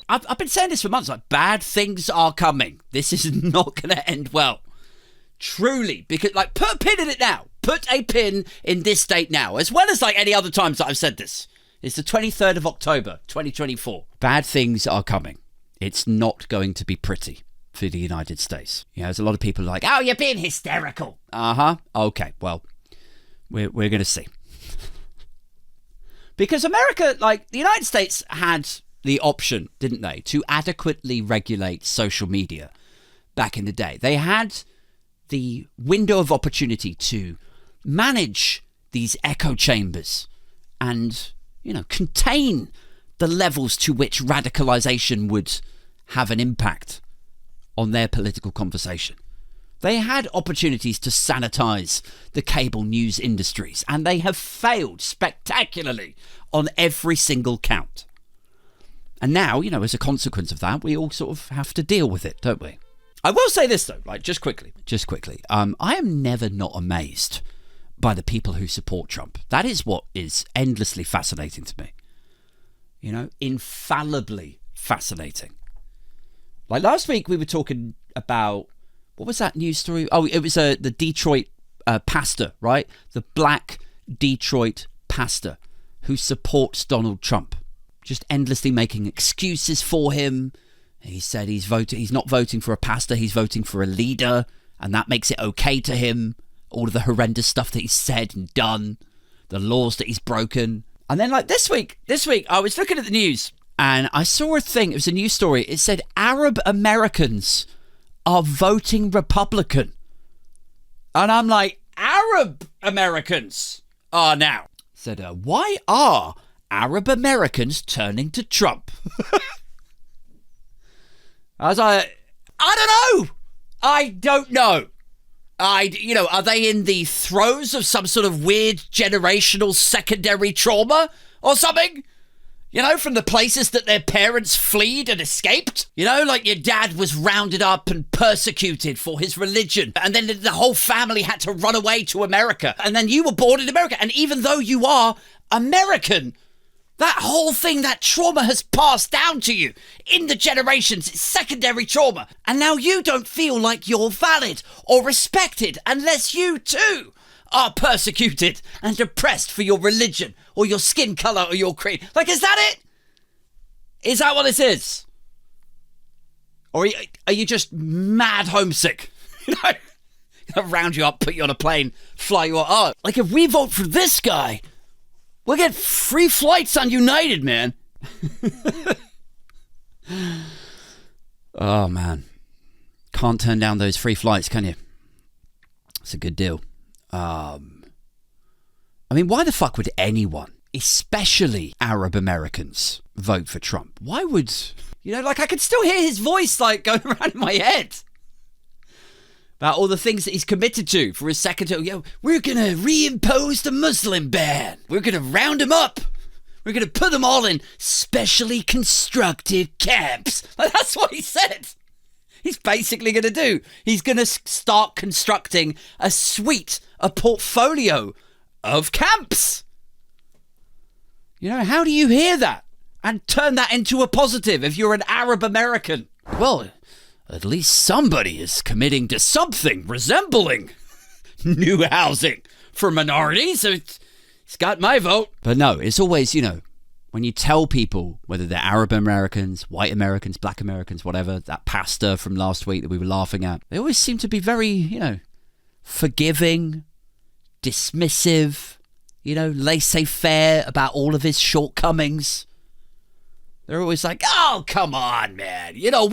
I've been saying this for months, like, bad things are coming. This is not going to end well. Truly, because, like, put a pin in it now. Put a pin in this date now, as well as, like, any other times that I've said this. It's the 23rd of October, 2024. Bad things are coming. It's not going to be pretty for the United States. You know, there's a lot of people like, oh, you're being hysterical. Uh-huh. Okay, well, we're going to see. Because America, like, the United States had the option, didn't they, to adequately regulate social media back in the day. They had the window of opportunity to manage these echo chambers and, you know, contain the levels to which radicalization would have an impact on their political conversation. They had opportunities to sanitize the cable news industries, and they have failed spectacularly on every single count. And now, you know, as a consequence of that, we all sort of have to deal with it, don't we? I will say this, though, like, just quickly. I am never not amazed by the people who support Trump. That is what is endlessly fascinating to me. You know, infallibly fascinating. Like, last week we were talking about, what was that news story? Oh, it was the Detroit pastor, right? The black Detroit pastor who supports Donald Trump. Just endlessly making excuses for him. He said he's not voting for a pastor, he's voting for a leader, and that makes it okay to him. All of the horrendous stuff that he's said and done, the laws that he's broken. And then, like, this week, I was looking at the news and I saw a thing. It was a news story. It said Arab Americans are voting Republican. And I'm like, Arab Americans are now. It said, why are Arab Americans turning to Trump? I was like, I don't know. Are they in the throes of some sort of weird generational secondary trauma or something? You know, from the places that their parents fled and escaped? You know, like your dad was rounded up and persecuted for his religion, and then the whole family had to run away to America, and then you were born in America, and even though you are American, that whole thing, that trauma has passed down to you in the generations. It's secondary trauma. And now you don't feel like you're valid or respected unless you too are persecuted and oppressed for your religion or your skin color or your creed. Like, is that it? Is that what this is? Or are you just mad homesick? You know, round you up, put you on a plane, fly you up. Oh, like, if we vote for this guy, we'll get free flights on United, man. Oh, man. Can't turn down those free flights, can you? It's a good deal. I mean, why the fuck would anyone, especially Arab Americans, vote for Trump? Why would... You know, like, I could still hear his voice, like, going around in my head. About all the things that he's committed to for his second term. Yo, we're going to reimpose the Muslim ban. We're going to round them up. We're going to put them all in specially constructed camps. Like, that's what he said. He's basically going to do. He's going to start constructing a portfolio of camps. You know, how do you hear that and turn that into a positive if you're an Arab American? Well, at least somebody is committing to something resembling new housing for minorities. So it's got my vote. But no, it's always, you know, when you tell people, whether they're Arab Americans, white Americans, black Americans, whatever, that pastor from last week that we were laughing at, they always seem to be very, you know, forgiving, dismissive, you know, laissez-faire about all of his shortcomings. They're always like, oh, come on, man. You know,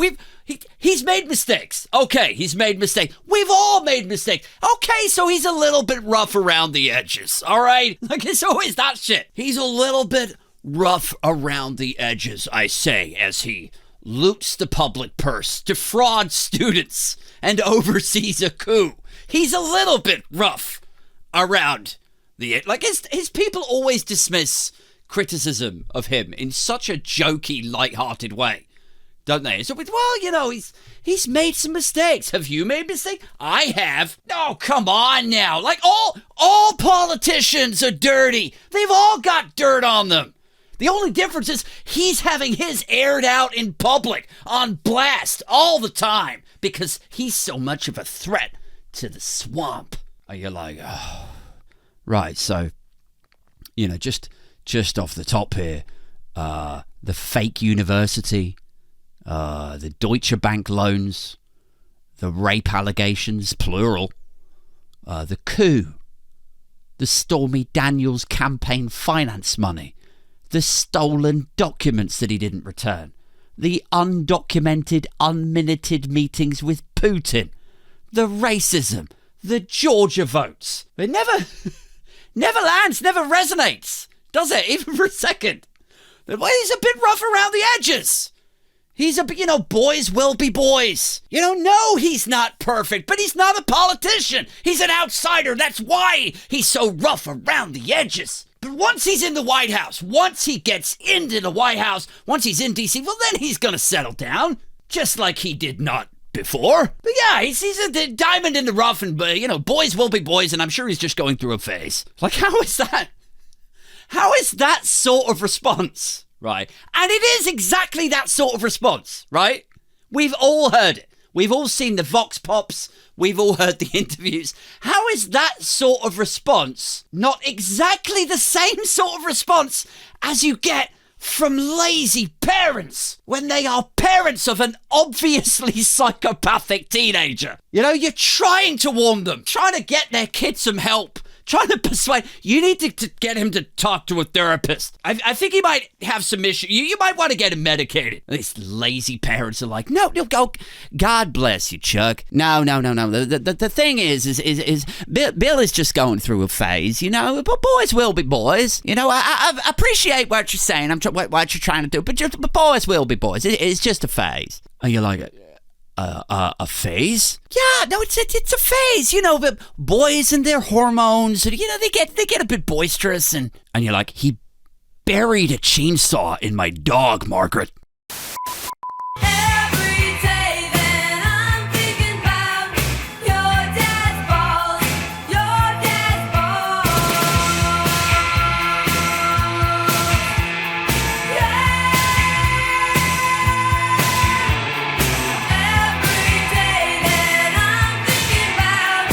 he's made mistakes. Okay, he's made mistakes. We've all made mistakes. Okay, so he's a little bit rough around the edges, all right? Like, it's always that shit. He's a little bit rough around the edges, I say, as he loots the public purse, defrauds students, and oversees a coup. He's a little bit rough around the edge. Like, his people always dismiss criticism of him in such a jokey, light-hearted way, don't they? So, well, you know, he's made some mistakes. Have you made mistakes? I have. Oh, come on now. Like, all politicians are dirty. They've all got dirt on them. The only difference is he's having his aired out in public, on blast, all the time, because he's so much of a threat to the swamp. And you're like, oh. Right, so, just off the top here, the fake university, the Deutsche Bank loans, the rape allegations, plural, the coup, the Stormy Daniels campaign finance money, the stolen documents that he didn't return, the undocumented, unminuted meetings with Putin, the racism, the Georgia votes. It never lands, never resonates, does it? Even for a second. He's a bit rough around the edges. He's boys will be boys. No, he's not perfect, but he's not a politician. He's an outsider. That's why he's so rough around the edges. But once he's in the White House, once he gets into the White House, once he's in D.C., well, then he's going to settle down, just like he did not before. But yeah, he's a diamond in the rough, and, boys will be boys, and I'm sure he's just going through a phase. Like, how is that? How is that sort of response? Right. And it is exactly that sort of response, right? We've all heard it. We've all seen the vox pops. We've all heard the interviews. How is that sort of response not exactly the same sort of response as you get from lazy parents when they are parents of an obviously psychopathic teenager? You're trying to warn them, trying to get their kid some help, trying to persuade. You need to get him to talk to a therapist. I think he might have some issue. You might want to get him medicated. These lazy parents are like, no, go. God bless you, Chuck. No. The thing is Bill is just going through a phase, but boys will be boys. I appreciate what you're saying. What you're trying to do, but boys will be boys. It's just a phase. And you're like, a phase? Yeah, no, it's a phase. The boys and their hormones. They get a bit boisterous, and you're like, he buried a chainsaw in my dog, Margaret.